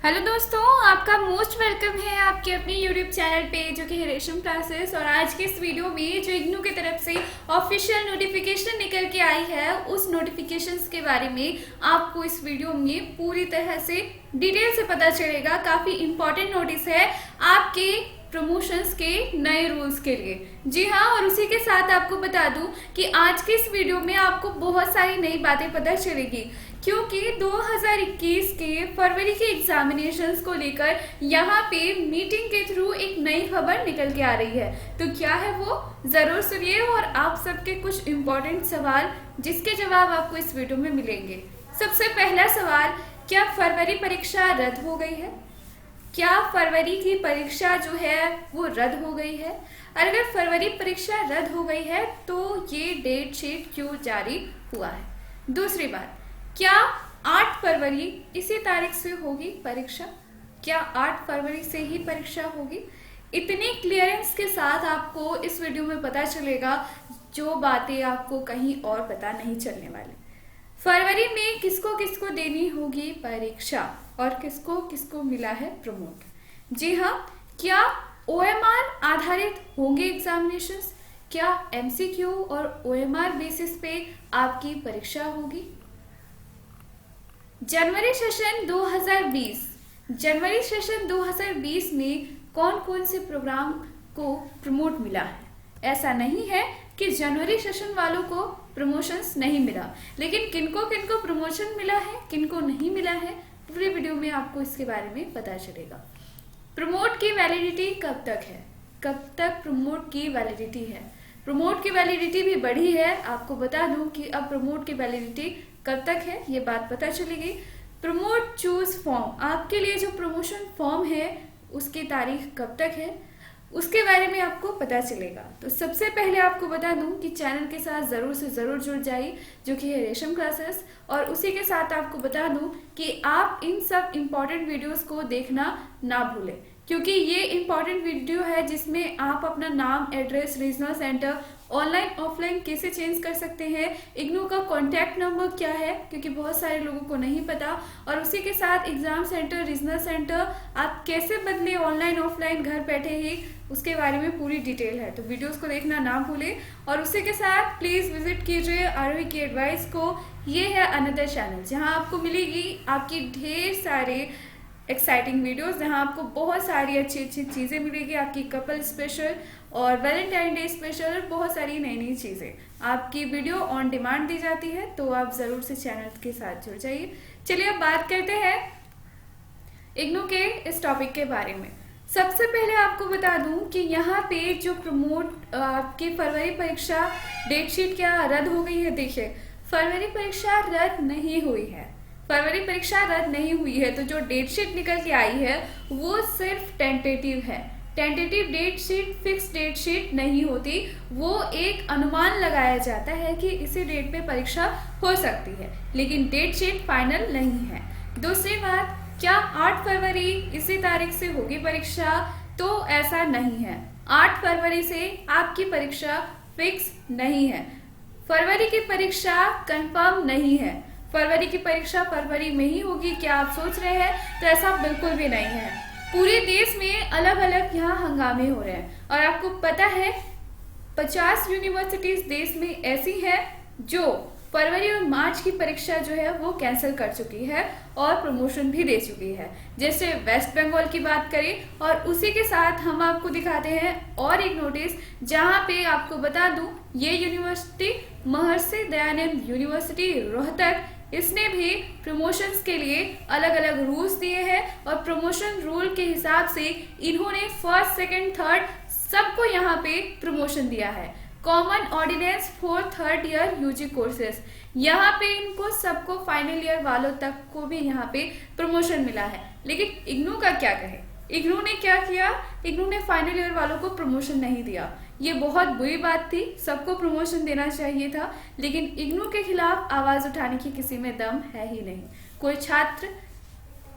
Hello दोस्तों, आपका most welcome है आपके अपने यूट्यूब चैनल पे जो कि है रेशम क्लासेस। और आज के इस वीडियो में जो इग्नू की तरफ से ऑफिशियल नोटिफिकेशन निकल के आई है उस नोटिफिकेशंस के बारे में आपको इस वीडियो में पूरी तरह से डिटेल से पता चलेगा। काफ़ी इंपॉर्टेंट नोटिस है आपके प्रमोशंस के नए रूल्स के लिए। जी हाँ, और उसी के साथ आपको बता दूं कि आज के इस वीडियो में आपको बहुत सारी नई बातें पता चलेगी क्योंकि 2021 के फरवरी के एग्जामिनेशंस को लेकर यहाँ पे मीटिंग के थ्रू एक नई खबर निकल के आ रही है। तो क्या है वो, जरूर सुनिए और आप सबके कुछ इम्पोर्टेंट सवाल जिसके जवाब आपको इस वीडियो में मिलेंगे। सबसे पहला सवाल, क्या फरवरी परीक्षा रद्द हो गई है? क्या फरवरी की परीक्षा जो है वो रद्द हो गई है? अगर फरवरी परीक्षा रद्द हो गई है तो ये डेट शीट क्यों जारी हुआ है? दूसरी बात, क्या 8 फरवरी इसी तारीख से होगी परीक्षा? क्या 8 फरवरी से ही परीक्षा होगी? इतनी क्लियरेंस के साथ आपको इस वीडियो में पता चलेगा जो बातें आपको कहीं और पता नहीं चलने वाली। फरवरी में किसको किसको देनी होगी परीक्षा और किसको किसको मिला है प्रमोट? जी हाँ, क्या ओएमआर आधारित होंगे एग्जामिनेशंस? क्या एमसीक्यू और ओएमआर बेसिस पे आपकी परीक्षा होगी? जनवरी सेशन 2020 में कौन कौन से प्रोग्राम को प्रमोट मिला है? ऐसा नहीं है कि जनवरी सेशन वालों को प्रमोशंस नहीं मिला, लेकिन किनको किनको प्रमोशन मिला है, किनको नहीं मिला है, पूरी वीडियो में आपको इसके बारे में पता चलेगा। प्रमोट की वैलिडिटी कब तक है? कब तक प्रमोट की वैलिडिटी है? प्रमोट की वैलिडिटी भी बढ़ी है। आपको बता दूं कि अब प्रमोट की वैलिडिटी कब तक है ये बात पता चलेगी। प्रमोट चूज फॉर्म, आपके लिए जो प्रमोशन फॉर्म है उसकी तारीख कब तक है उसके बारे में आपको पता चलेगा। तो सबसे पहले आपको बता दूं कि चैनल के साथ ज़रूर से ज़रूर जुड़ जाइए जो कि है रेशम क्लासेस। और उसी के साथ आपको बता दूं कि आप इन सब इम्पॉर्टेंट वीडियोस को देखना ना भूलें क्योंकि ये इम्पॉर्टेंट वीडियो है जिसमें आप अपना नाम, address, regional centre online offline कैसे चेंज कर सकते हैं, इग्नू का कॉन्टैक्ट नंबर क्या है क्योंकि बहुत सारे लोगों को नहीं पता, और उसी के साथ एग्जाम सेंटर, रीजनल सेंटर आप कैसे बदले ऑनलाइन ऑफलाइन घर बैठे ही, उसके बारे में पूरी डिटेल है। तो वीडियोस को देखना ना भूलें और उसी के साथ प्लीज़ विजिट कीजिए आरोही की एडवाइस को। ये है अनदर चैनल जहां आपको मिलेगी आपकी ढेर सारे एक्साइटिंग वीडियोस, जहां आपको बहुत सारी अच्छी अच्छी चीज़ें मिलेगी, आपकी कपल स्पेशल और वैलेंटाइन डे स्पेशल, बहुत सारी नई नई चीज़ें आपकी वीडियो ऑन डिमांड दी जाती है। तो आप ज़रूर से चैनल के साथ जुड़ जाइए। चलिए अब बात करते हैं इग्नू के इस टॉपिक के बारे में। सबसे पहले आपको बता दूं कि यहाँ पे जो प्रमोट आपकी फरवरी परीक्षा डेट शीट क्या रद्द हो गई है? देखिए, फरवरी परीक्षा रद्द नहीं हुई है। फरवरी परीक्षा रद्द नहीं हुई है तो जो डेट शीट निकल के आई है वो सिर्फ टेंटेटिव है। Tentative date sheet fix date sheet नहीं होती, वो एक अनुमान लगाया जाता है कि इसी डेट पे परीक्षा हो सकती है, लेकिन डेट शीट फाइनल नहीं है। दूसरी बात, क्या 8 फरवरी इसी तारीख से होगी परीक्षा? तो ऐसा नहीं है। 8 फरवरी से आपकी परीक्षा फिक्स नहीं है। फरवरी की परीक्षा कंफर्म नहीं है। फरवरी की परीक्षा फरवरी में ही होगी क्या आप सोच रहे हैं? तो ऐसा बिल्कुल भी नहीं है। पूरे देश में अलग अलग यहाँ हंगामे हो रहे हैं और आपको पता है 50 यूनिवर्सिटीज देश में ऐसी हैं जो फरवरी और मार्च की परीक्षा जो है वो कैंसिल कर चुकी है और प्रमोशन भी दे चुकी है। जैसे वेस्ट बंगाल की बात करें और उसी के साथ हम आपको दिखाते हैं और एक नोटिस जहां पे आपको बता दूं ये यूनिवर्सिटी महर्षि दयानंद यूनिवर्सिटी रोहतक, इसने भी प्रमोशंस के लिए अलग अलग रूल्स दिए हैं और प्रमोशन रूल के हिसाब से इन्होंने फर्स्ट, सेकंड, थर्ड सबको यहाँ पे प्रमोशन दिया है। Common ordinance for third year UG courses, यहाँ पे इनको सबको फाइनल ईयर वालों तक को भी यहाँ पे प्रमोशन मिला है। लेकिन इग्नू का क्या कहे? इग्नू ने क्या किया? इग्नू ने फाइनल ईयर वालों को प्रमोशन नहीं दिया। ये बहुत बुरी बात थी, सबको प्रमोशन देना चाहिए था, लेकिन इग्नू के खिलाफ आवाज उठाने की किसी में दम है ही नहीं। कोई छात्र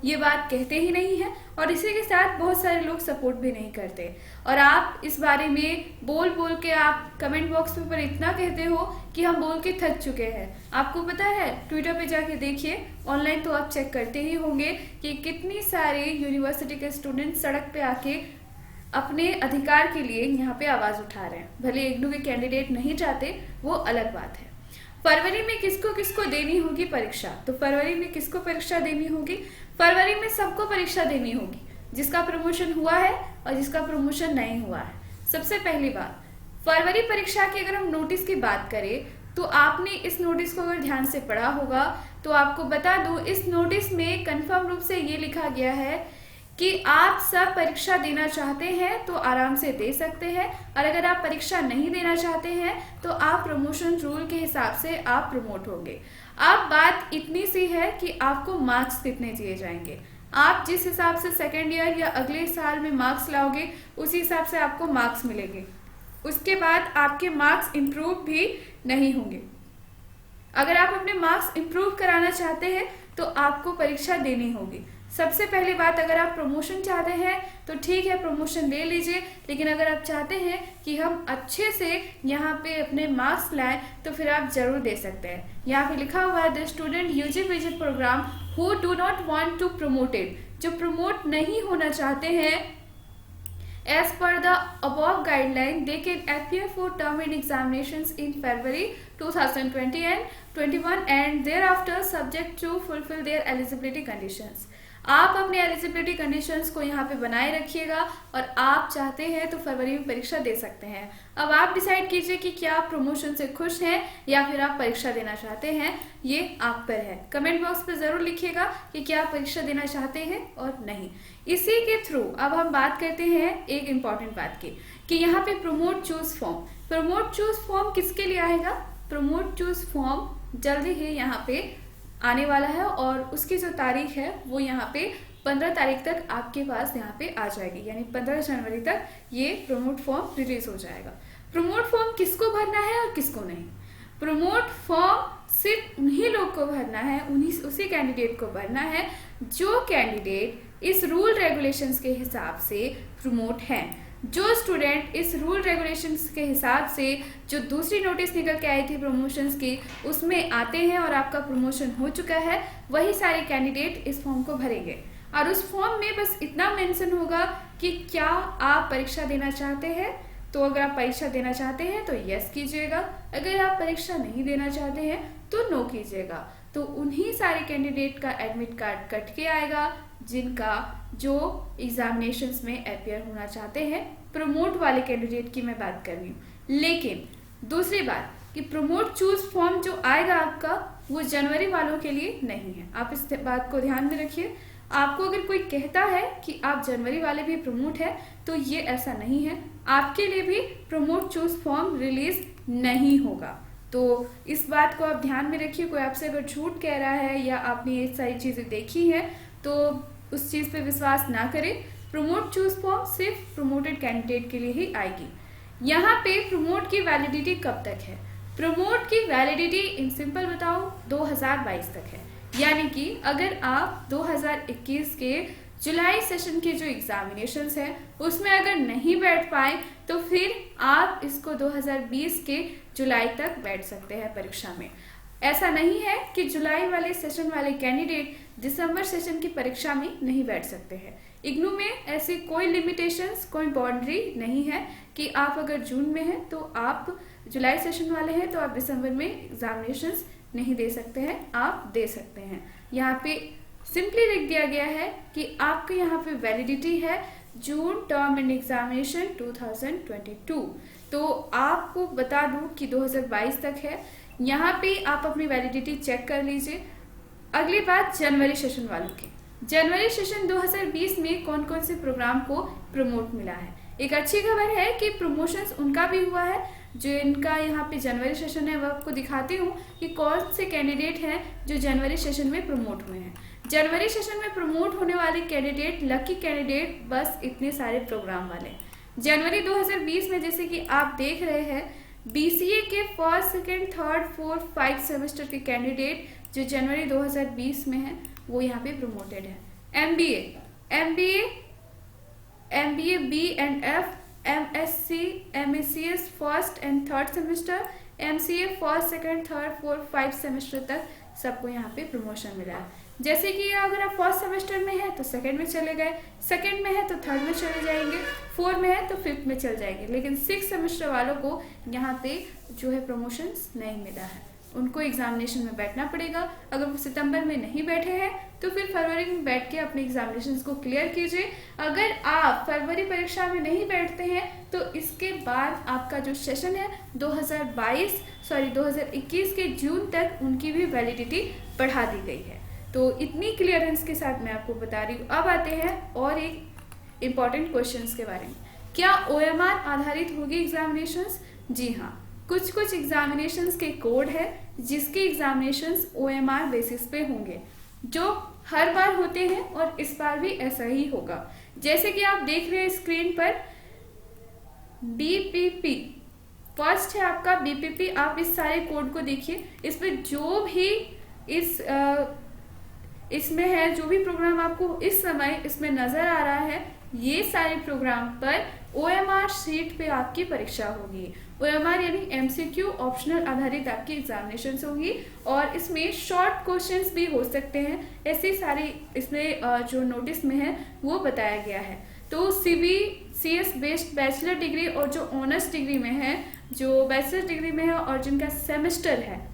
ये बात कहते ही नहीं है, और इसी के साथ बहुत सारे लोग सपोर्ट भी नहीं करते। और आप इस बारे में बोल बोल के आप कमेंट बॉक्स पर इतना कहते हो कि हम बोल के थक चुके हैं। आपको पता है, ट्विटर पे जाके देखिए, ऑनलाइन तो आप चेक करते ही होंगे कि कितनी सारे यूनिवर्सिटी के स्टूडेंट सड़क पे आके अपने अधिकार के लिए यहाँ पे आवाज उठा रहे हैं। भले इग्नू के कैंडिडेट नहीं चाहते, वो अलग बात है। फरवरी में किसको किसको देनी होगी परीक्षा? तो फरवरी में किसको परीक्षा देनी होगी? फरवरी में सबको परीक्षा देनी होगी, जिसका प्रमोशन हुआ है और जिसका प्रमोशन नहीं हुआ है। सबसे पहली बात, फरवरी परीक्षा की अगर हम नोटिस की बात करें तो आपने इस नोटिस को अगर ध्यान से पढ़ा होगा तो आपको बता दूं, इस नोटिस में कंफर्म रूप से ये लिखा गया है कि आप सब परीक्षा देना चाहते हैं तो आराम से दे सकते हैं, और अगर आप परीक्षा नहीं देना चाहते हैं तो आप प्रमोशन रूल के हिसाब से आप प्रमोट होंगे। अब बात इतनी सी है कि आपको मार्क्स कितने दिए जाएंगे। आप जिस हिसाब से सेकेंड ईयर या अगले साल में मार्क्स लाओगे उसी हिसाब से आपको मार्क्स मिलेंगे। उसके बाद आपके मार्क्स इम्प्रूव भी नहीं होंगे। अगर आप अपने मार्क्स इम्प्रूव कराना चाहते हैं तो आपको परीक्षा देनी होगी। सबसे पहली बात, अगर आप प्रमोशन चाहते हैं तो ठीक है, प्रमोशन ले लीजिए, लेकिन अगर आप चाहते हैं कि हम अच्छे से यहाँ पे अपने मार्क्स लाएं तो फिर आप जरूर दे सकते हैं। यहाँ पे लिखा हुआ है, the student UG PG program who do not want to promoted, जो प्रमोट नहीं होना चाहते हैं, as per the above guideline they can appear for term and examinations in February 2020 and 21 and thereafter subject to fulfill their eligibility conditions। आप अपने eligibility conditions को यहाँ पे बनाए रखिएगा और आप चाहते हैं तो फरवरी में परीक्षा दे सकते हैं। अब आप डिसाइड कीजिए कि क्या आप प्रमोशन से खुश हैं या फिर आप परीक्षा देना चाहते हैं, ये आप पर है। कमेंट बॉक्स पे जरूर लिखिएगा कि क्या आप परीक्षा देना चाहते हैं और नहीं। इसी के थ्रू अब हम बात करते हैं एक इम्पॉर्टेंट बात की कि यहाँ पे प्रमोट चूज फॉर्म किसके लिए आएगा? प्रमोट चूज फॉर्म जल्दी ही यहाँ पे आने वाला है और उसकी जो तारीख है वो यहाँ पे 15 तारीख तक आपके पास यहाँ पे आ जाएगी, यानी 15 जनवरी तक ये प्रमोट फॉर्म रिलीज हो जाएगा। प्रमोट फॉर्म किसको भरना है और किसको नहीं? प्रमोट फॉर्म सिर्फ उन्हीं लोग को भरना है, उसी कैंडिडेट को भरना है जो कैंडिडेट इस रूल रेगुलेशंस के हिसाब से प्रमोट हैं। जो स्टूडेंट इस रूल रेगुलेशंस के हिसाब से जो दूसरी नोटिस निकल के आई थी प्रमोशंस की उसमें आते हैं और आपका प्रमोशन हो चुका है, वही सारे कैंडिडेट इस फॉर्म को भरेंगे। और उस फॉर्म में बस इतना मेंशन होगा कि क्या आप परीक्षा देना चाहते हैं। तो अगर आप परीक्षा देना चाहते हैं तो यस कीजिएगा, अगर आप परीक्षा नहीं देना चाहते हैं तो नो कीजिएगा। तो उन्हीं सारे कैंडिडेट का एडमिट कार्ड कट के आएगा जिनका जो एग्जामिनेशंस में अपियर होना चाहते हैं। प्रमोट वाले कैंडिडेट की मैं बात कर रही हूँ। लेकिन दूसरी बात कि प्रमोट चूज फॉर्म जो आएगा आपका वो जनवरी वालों के लिए नहीं है। आप इस बात को ध्यान में रखिए। आपको अगर कोई कहता है कि आप जनवरी वाले भी प्रमोट है तो ये ऐसा नहीं है, आपके लिए भी प्रमोट चूज फॉर्म रिलीज नहीं होगा। तो इस बात को आप ध्यान में रखिए। कोई आपसे अगर झूठ कह रहा है या आपने ये सारी चीजें देखी है तो उस चीज पे विश्वास ना करें। प्रमोट चूज फॉर्म सिर्फ प्रमोटेड कैंडिडेट के लिए ही आएगी। यहाँ पे प्रमोट की वैलिडिटी कब तक है? प्रमोट की वैलिडिटी इन सिंपल बताओ 2022 तक है। यानी कि अगर आप 2021 के जुलाई सेशन के जो एग्जामिनेशंस है उसमें अगर नहीं बैठ पाए तो फिर आप इसको 2020 के जुलाई तक बैठ सकते हैं परीक्षा में। ऐसा नहीं है कि जुलाई वाले सेशन वाले कैंडिडेट दिसंबर सेशन की परीक्षा में नहीं बैठ सकते हैं। इग्नू में ऐसी कोई लिमिटेशंस, कोई बाउंड्री नहीं है कि आप अगर जून में हैं तो आप जुलाई सेशन वाले हैं तो आप दिसंबर में एग्जामिनेशंस नहीं दे सकते हैं, आप दे सकते हैं। यहाँ पे सिंपली लिख दिया गया है कि आपके यहाँ पे वैलिडिटी है जून टर्म एंड एग्जामिनेशन 2022। तो आपको बता दूं कि 2022 तक है। यहाँ पे आप अपनी वैलिडिटी चेक कर लीजिए। अगली बात जनवरी सेशन वालों की। जनवरी सेशन 2020 में कौन कौन से प्रोग्राम को प्रमोट मिला है? एक अच्छी खबर है कि प्रमोशंस उनका भी हुआ है जो इनका यहाँ पे जनवरी सेशन है। वह आपको दिखाती हूँ कि कौन से कैंडिडेट हैं जो जनवरी सेशन में प्रमोट हुए हैं। जनवरी सेशन में प्रमोट होने वाले कैंडिडेट, लकी कैंडिडेट बस इतने सारे प्रोग्राम वाले। जनवरी 2020 में जैसे कि आप देख रहे हैं BCA के first, second, third, fourth, 5 semester के कैंडिडेट जो जनवरी 2020 में है वो यहाँ पे प्रमोटेड है। MBA, MBA, MBA B&F, MSc, MACS first and third semester, MCA first, second, third, fourth, 5 semester तक सबको यहाँ पे प्रमोशन मिला है। जैसे कि अगर आप फर्स्ट सेमेस्टर में है तो सेकंड में चले गए, सेकंड में है तो थर्ड में चले जाएंगे, फोर्थ में है तो फिफ्थ में चल जाएंगे। लेकिन 6 सेमेस्टर वालों को यहाँ पे जो है प्रमोशंस नहीं मिला है, उनको एग्जामिनेशन में बैठना पड़ेगा। अगर वो सितंबर में नहीं बैठे हैं तो फिर फरवरी में बैठ के अपने एग्जामिनेशंस को क्लियर कीजिए। अगर आप फरवरी परीक्षा में नहीं बैठते हैं तो इसके बाद आपका जो सेशन है 2021 के जून तक उनकी भी वैलिडिटी बढ़ा दी गई है। तो इतनी क्लियरेंस के साथ मैं आपको बता रही हूँ। अब आते हैं और एक इम्पॉर्टेंट क्वेश्चंस के बारे में। क्या OMR आधारित होगी एग्जामिनेशंस? जी हाँ, कुछ कुछ एग्जामिनेशंस के कोड है जिसके एग्जामिनेशंस OMR बेसिस पे होंगे, जो हर बार होते हैं और इस बार भी ऐसा ही होगा। जैसे कि आप देख रहे हैं स्क्रीन पर BPP फर्स्ट है आपका BPP। आप इस सारे कोड को देखिए, इसमें जो भी इसमें है, जो भी प्रोग्राम आपको इस समय इसमें नजर आ रहा है, ये सारे प्रोग्राम पर OMR शीट पे आपकी परीक्षा होगी। OMR यानी MCQ ऑप्शनल आधारित आपकी एग्जामिनेशन होगी और इसमें शॉर्ट क्वेश्चंस भी हो सकते हैं। ऐसे सारी इसमें जो नोटिस में है वो बताया गया है। तो CBCS बेस्ड बैचलर डिग्री और जो ऑनर्स डिग्री में है, जो बैचलर डिग्री में है और जिनका सेमेस्टर है,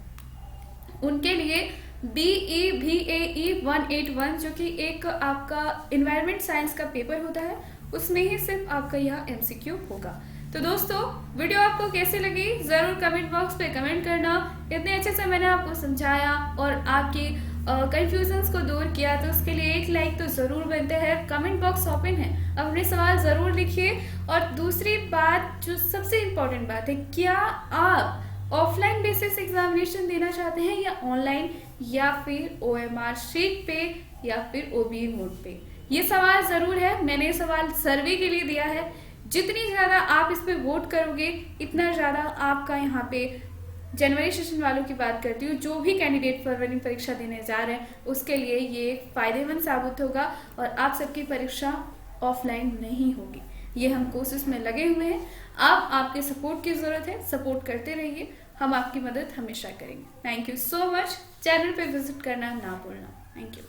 उनके लिए BE-BAE 181 जो कि एक आपका इन्वायरमेंट साइंस का पेपर होता है, उसमें ही सिर्फ आपका यह MCQ होगा। तो दोस्तों, वीडियो आपको कैसे लगी जरूर कमेंट बॉक्स पे कमेंट करना। इतने अच्छे से मैंने आपको समझाया और आपकी कंफ्यूजन्स को दूर किया, तो उसके लिए एक लाइक तो जरूर बनते हैं। कमेंट बॉक्स ओपन है, अपने सवाल जरूर लिखिए। और दूसरी बात, जो सबसे इम्पोर्टेंट बात है, क्या आप ऑफलाइन बेसिस एग्जामिनेशन देना चाहते हैं या ऑनलाइन, या फिर OMR शीट पे या फिर OBE मोड पे? ये सवाल जरूर है, मैंने ये सवाल सर्वे के लिए दिया है। जितनी ज्यादा आप इस पे वोट करोगे उतना ज्यादा आपका यहाँ पे जनवरी सेशन वालों की बात करती हूँ, जो भी कैंडिडेट फरवरी परीक्षा देने जा रहे हैं उसके लिए ये फायदेमंद साबित होगा और आप सबकी परीक्षा ऑफलाइन नहीं होगी। ये हम कोशिश में लगे हुए हैं। अब आपके सपोर्ट की जरूरत है, सपोर्ट करते रहिए, हम आपकी मदद हमेशा करेंगे। Thank you so much. Channel पे विजिट करना ना भूलना। Thank you.